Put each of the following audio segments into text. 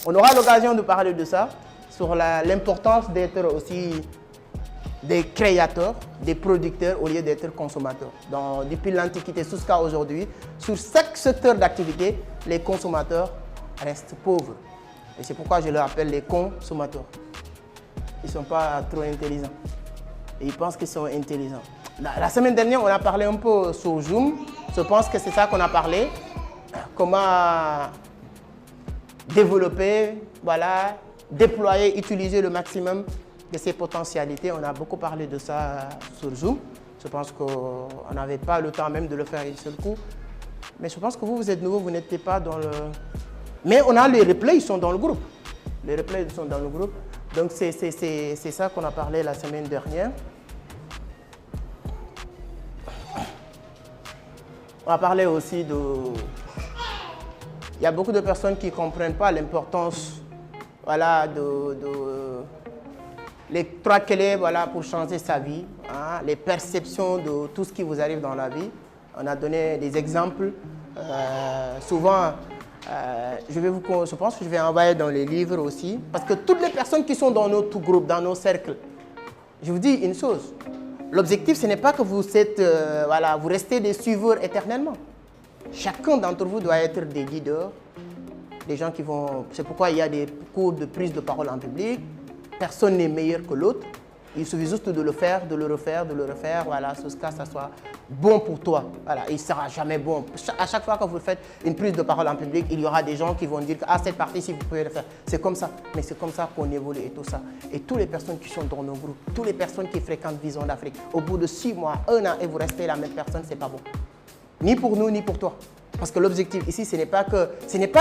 On aura l'occasion de parler de ça, sur l'importance d'être aussi des créateurs, des producteurs au lieu d'être consommateurs. Depuis l'Antiquité jusqu'à aujourd'hui, sur chaque secteur d'activité, les consommateurs restent pauvres. Et c'est pourquoi je leur appelle les consommateurs. Ils ne sont pas trop intelligents. Et ils pensent qu'ils sont intelligents. La semaine dernière, on a parlé un peu sur Zoom. Je pense que c'est ça qu'on a parlé. Comment développer, voilà, déployer, utiliser le maximum de ses potentialités. On a beaucoup parlé de ça sur Zoom. Je pense qu'on n'avait pas le temps même de le faire un seul coup. Mais je pense que vous êtes nouveau, vous n'étiez pas dans le... Mais on a les replays, ils sont dans le groupe. Les replays sont dans le groupe. Donc c'est ça qu'on a parlé la semaine dernière. On a parlé aussi de... Il y a beaucoup de personnes qui ne comprennent pas l'importance, voilà, les 3 clés, voilà, pour changer sa vie, hein, les perceptions de tout ce qui vous arrive dans la vie. On a donné des exemples. Souvent, je pense que je vais envoyer dans les livres aussi. Parce que toutes les personnes qui sont dans notre groupe, dans nos cercles, je vous dis une chose. L'objectif, ce n'est pas que vous restez des suiveurs éternellement. Chacun d'entre vous doit être des leaders, des gens qui vont... C'est pourquoi il y a des cours de prise de parole en public. Personne n'est meilleur que l'autre. Il suffit juste de le faire, de le refaire, voilà, jusqu'à ce que ça soit bon pour toi. Voilà, il ne sera jamais bon. À chaque fois que vous faites une prise de parole en public, il y aura des gens qui vont dire que ah, cette partie-ci, vous pouvez le faire. C'est comme ça, mais c'est comme ça qu'on évolue et tout ça. Et toutes les personnes qui sont dans nos groupes, toutes les personnes qui fréquentent Vision d'Afrique, au bout de 6 mois, 1 an, et vous restez la même personne, ce n'est pas bon. Ni pour nous, ni pour toi. Parce que l'objectif ici, ce n'est pas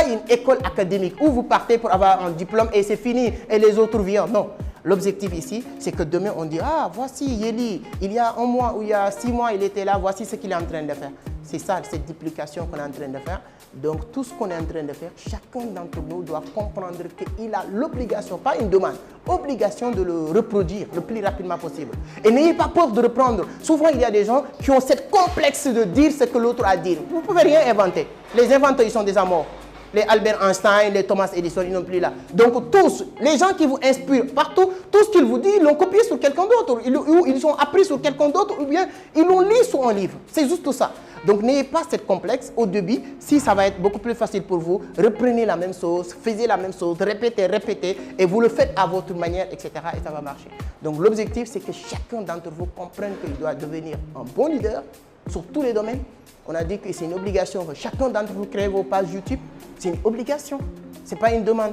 une école académique où vous partez pour avoir un diplôme et c'est fini et les autres viennent. Non. L'objectif ici, c'est que demain, on dit « Ah, voici Yeli, il y a 1 mois ou il y a 6 mois, il était là, voici ce qu'il est en train de faire. » C'est ça, cette duplication qu'on est en train de faire. Donc, tout ce qu'on est en train de faire, chacun d'entre nous doit comprendre qu'il a l'obligation, pas une demande, obligation de le reproduire le plus rapidement possible. Et n'ayez pas peur de reprendre. Souvent, il y a des gens qui ont cette complexe de dire ce que l'autre a dit. Vous ne pouvez rien inventer. Les inventeurs, ils sont déjà morts. Les Albert Einstein, les Thomas Edison, ils n'ont plus là. Donc tous, les gens qui vous inspirent partout, tout ce qu'ils vous disent, ils l'ont copié sur quelqu'un d'autre. Ils ont appris sur quelqu'un d'autre ou bien ils l'ont lu sur un livre. C'est juste ça. Donc n'ayez pas cette complexe au début. Si ça va être beaucoup plus facile pour vous, reprenez la même chose, faites la même chose, répétez, et vous le faites à votre manière, etc. Et ça va marcher. Donc l'objectif, c'est que chacun d'entre vous comprenne qu'il doit devenir un bon leader sur tous les domaines. On a dit que c'est une obligation. Chacun d'entre vous crée vos pages YouTube. C'est une obligation. Ce n'est pas une demande.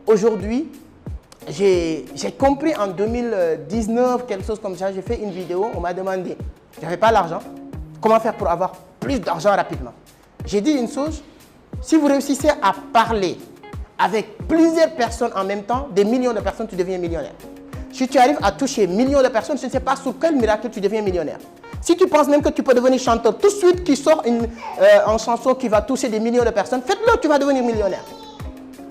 Aujourd'hui, j'ai compris en 2019, quelque chose comme ça, j'ai fait une vidéo, on m'a demandé, je n'avais pas l'argent, comment faire pour avoir plus d'argent rapidement. J'ai dit une chose, si vous réussissez à parler avec plusieurs personnes en même temps, des millions de personnes, tu deviens millionnaire. Si tu arrives à toucher millions de personnes, je ne sais pas sur quel miracle tu deviens millionnaire. Si tu penses même que tu peux devenir chanteur, tout de suite qui sort une chanson qui va toucher des millions de personnes, faites-le, tu vas devenir millionnaire.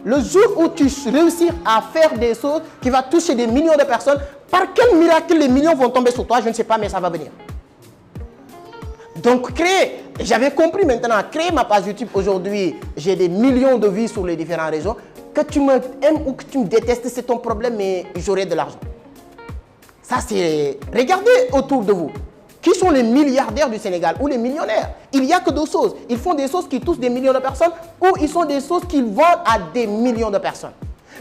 Le jour où tu réussis à faire des choses qui vont toucher des millions de personnes, par quel miracle les millions vont tomber sur toi, je ne sais pas, mais ça va venir. Donc créer, j'avais compris maintenant, créer ma page YouTube aujourd'hui, j'ai des millions de vues sur les différents réseaux. Que tu me aimes ou que tu me détestes, c'est ton problème, mais j'aurai de l'argent. Ça c'est... Regardez autour de vous. Qui sont les milliardaires du Sénégal ou les millionnaires? Il n'y a que 2 choses. Ils font des choses qui touchent des millions de personnes ou ils sont des choses qu'ils vendent à des millions de personnes.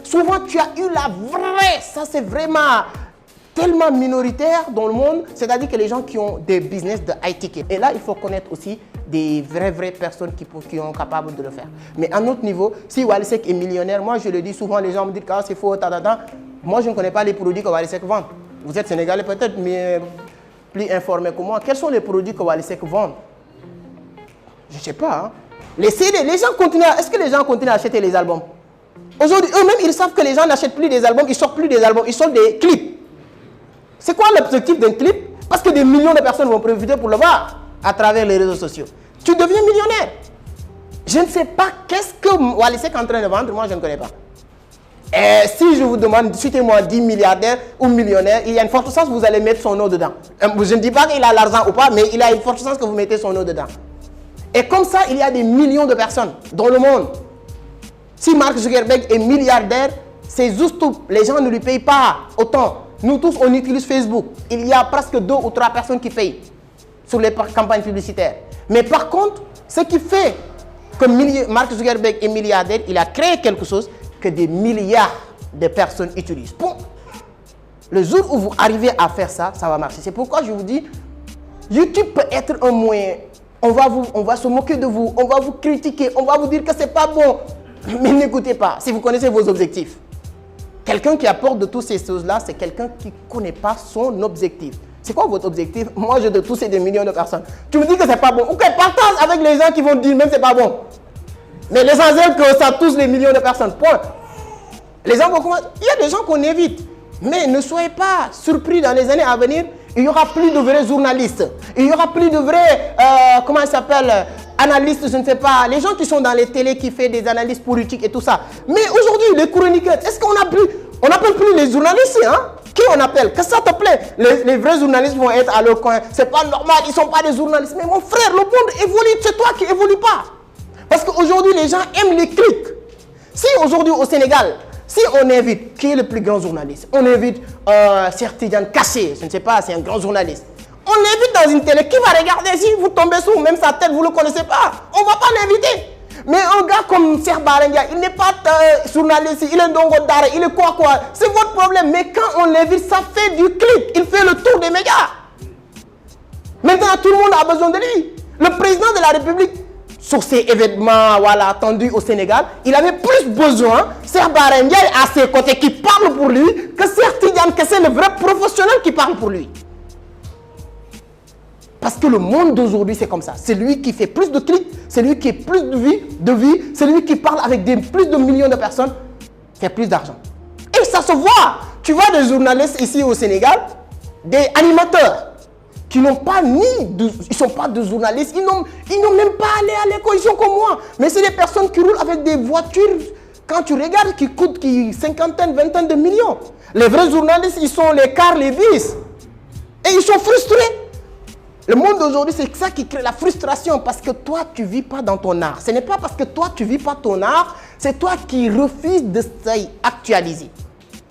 Souvent, tu as eu la vraie, ça c'est vraiment tellement minoritaire dans le monde, c'est-à-dire que les gens qui ont des business de high ticket. Et là, il faut connaître aussi des vraies personnes qui sont capables de le faire. Mais à notre niveau, si Wally Seck est millionnaire, moi je le dis souvent, les gens me disent que c'est faux, moi je ne connais pas les produits que Wally Seck vend. Vous êtes sénégalais peut-être, mais plus informé que moi. Quels sont les produits que Wally Seck vend? Je ne sais pas. Hein. Les CD, les gens continuent. Est-ce que les gens continuent à acheter les albums? Aujourd'hui, eux-mêmes, ils savent que les gens n'achètent plus des albums, ils ne sortent plus des albums, ils sortent des clips. C'est quoi l'objectif d'un clip? Parce que des millions de personnes vont profiter pour le voir à travers les réseaux sociaux. Tu deviens millionnaire. Je ne sais pas qu'est-ce que Wally Seck est en train de vendre, moi je ne connais pas. Et si je vous demande, citez-moi 10 milliardaires ou millionnaires, il y a une forte chance que vous allez mettre son nom dedans. Je ne dis pas qu'il a l'argent ou pas, mais il a une forte chance que vous mettez son nom dedans. Et comme ça, il y a des millions de personnes dans le monde. Si Mark Zuckerberg est milliardaire, c'est juste les gens ne lui payent pas autant. Nous tous, on utilise Facebook. Il y a presque 2 ou 3 personnes qui payent sur les campagnes publicitaires. Mais par contre, ce qui fait que Mark Zuckerberg est milliardaire, il a créé quelque chose que des milliards de personnes utilisent. Bon. Le jour où vous arrivez à faire ça, ça va marcher. C'est pourquoi je vous dis, YouTube peut être un moyen. On va se moquer de vous, on va vous critiquer, on va vous dire que c'est pas bon. Mais n'écoutez pas, si vous connaissez vos objectifs. Quelqu'un qui apporte de toutes ces choses-là, c'est quelqu'un qui ne connaît pas son objectif. C'est quoi votre objectif? Moi, je de toucher des millions de personnes. Tu me dis que c'est pas bon. Ok, partage avec les gens qui vont dire même c'est pas bon. Mais l'essentiel que ça touche les millions de personnes. Point. Les gens vont commencer. Il y a des gens qu'on évite. Mais ne soyez pas surpris dans les années à venir. Il n'y aura plus de vrais journalistes. Il n'y aura plus de vrais, comment ça s'appelle, analystes, je ne sais pas. Les gens qui sont dans les télés qui font des analyses politiques et tout ça. Mais aujourd'hui, les chroniqueurs, est-ce qu'on n'appelle plus les journalistes, hein? Qui on appelle? Que ça te plaît? Les vrais journalistes vont être à leur coin. C'est pas normal, ils ne sont pas des journalistes. Mais mon frère, le monde évolue, c'est toi qui évolue pas. Parce qu'aujourd'hui, les gens aiment les clics. Si aujourd'hui au Sénégal, si on invite, qui est le plus grand journaliste? On invite Cheikh Tidiane Kassé, je ne sais pas, c'est un grand journaliste. On l'invite dans une télé, qui va regarder si vous tombez sous même sa tête, vous ne le connaissez pas? On ne va pas l'inviter. Mais un gars comme Cheikh Bara Ndiaye, il n'est pas journaliste, il est ndongo dara, il est quoi. C'est votre problème. Mais quand on l'invite, ça fait du clic. Il fait le tour des médias. Maintenant, tout le monde a besoin de lui. Le président de la République, sur ces événements attendus au Sénégal, il avait plus besoin Cheikh Bara Ndiaye à ses côtés qui parle pour lui que Cheikh Tidiane Kassé, le vrai professionnel qui parle pour lui. Parce que le monde d'aujourd'hui, c'est comme ça. C'est lui qui fait plus de clics, c'est lui qui a plus de vie, c'est lui qui parle avec plus de millions de personnes, fait plus d'argent. Et ça se voit. Tu vois des journalistes ici au Sénégal, des animateurs, qui n'ont pas ils sont pas de journalistes, ils n'ont même pas allé à l'école, ils sont comme moi. Mais c'est des personnes qui roulent avec des voitures, quand tu regardes, qui coûtent cinquantaine, vingtaine de millions. Les vrais journalistes, ils sont les cars, les vis. Et ils sont frustrés. Le monde d'aujourd'hui, c'est ça qui crée la frustration parce que toi, tu ne vis pas dans ton art. Ce n'est pas parce que toi, tu ne vis pas ton art, c'est toi qui refuses de s'actualiser.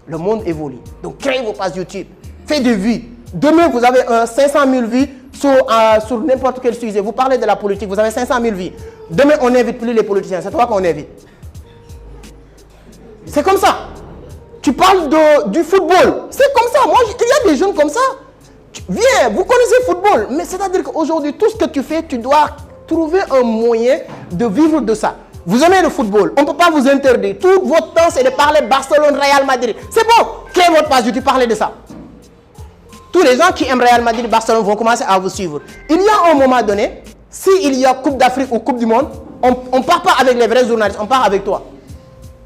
Le monde évolue. Donc, créez vos pages YouTube. Faites des vues. Demain, vous avez 500 000 vues sur n'importe quel sujet. Vous parlez de la politique, vous avez 500 000 vues. Demain, on n'invite plus les politiciens. C'est toi qu'on invite. C'est comme ça. Tu parles du football. C'est comme ça. Moi, il y a des jeunes comme ça. Viens, vous connaissez le football, mais c'est-à-dire qu'aujourd'hui, tout ce que tu fais, tu dois trouver un moyen de vivre de ça. Vous aimez le football, on ne peut pas vous interdire. Tout votre temps, c'est de parler Barcelone, Real Madrid. C'est bon, créez votre page YouTube, parlez de ça. Tous les gens qui aiment Real Madrid, Barcelone vont commencer à vous suivre. Il y a un moment donné, s'il y a Coupe d'Afrique ou Coupe du Monde, on ne part pas avec les vrais journalistes, on part avec toi.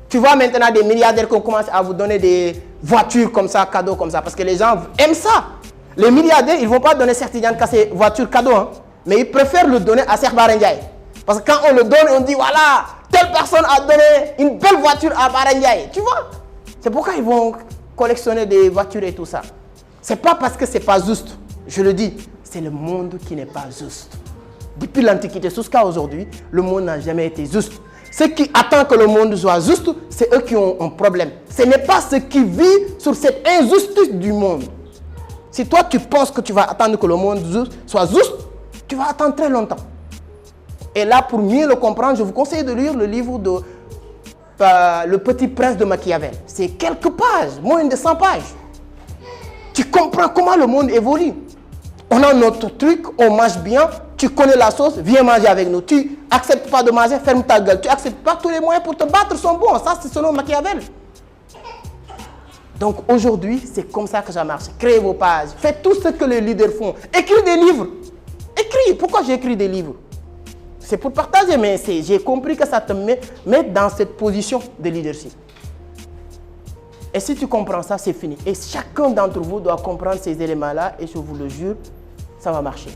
Tu vois maintenant des milliardaires qui commencent à vous donner des voitures comme ça, cadeaux comme ça, parce que les gens aiment ça. Les milliardaires, ils ne vont pas donner Cheikh Tidiane Kassé voiture cadeau, hein, mais ils préfèrent le donner à Cheikh Bara Ndiaye. Parce que quand on le donne, on dit voilà, telle personne a donné une belle voiture à Bara Ndiaye. Tu vois? C'est pourquoi ils vont collectionner des voitures et tout ça. Ce n'est pas parce que ce n'est pas juste. Je le dis, c'est le monde qui n'est pas juste. Depuis l'Antiquité jusqu'à aujourd'hui, le monde n'a jamais été juste. Ceux qui attendent que le monde soit juste, c'est eux qui ont un problème. Ce n'est pas ceux qui vivent sur cette injustice du monde. Si toi, tu penses que tu vas attendre que le monde soit juste, tu vas attendre très longtemps. Et là, pour mieux le comprendre, je vous conseille de lire le livre de Le Petit Prince de Machiavel. C'est quelques pages, moins de 100 pages. Tu comprends comment le monde évolue. On a notre truc, on mange bien, tu connais la sauce, viens manger avec nous. Tu n'acceptes pas de manger, ferme ta gueule. Tu n'acceptes pas, tous les moyens pour te battre sont bons. Ça, c'est selon Machiavel. Donc aujourd'hui, c'est comme ça que ça marche. Créez vos pages. Faites tout ce que les leaders font. Écrivez des livres. Écris. Pourquoi j'écris des livres? C'est pour partager, mais j'ai compris que ça te met dans cette position de leadership. Et si tu comprends ça, c'est fini. Et chacun d'entre vous doit comprendre ces éléments-là et je vous le jure, ça va marcher.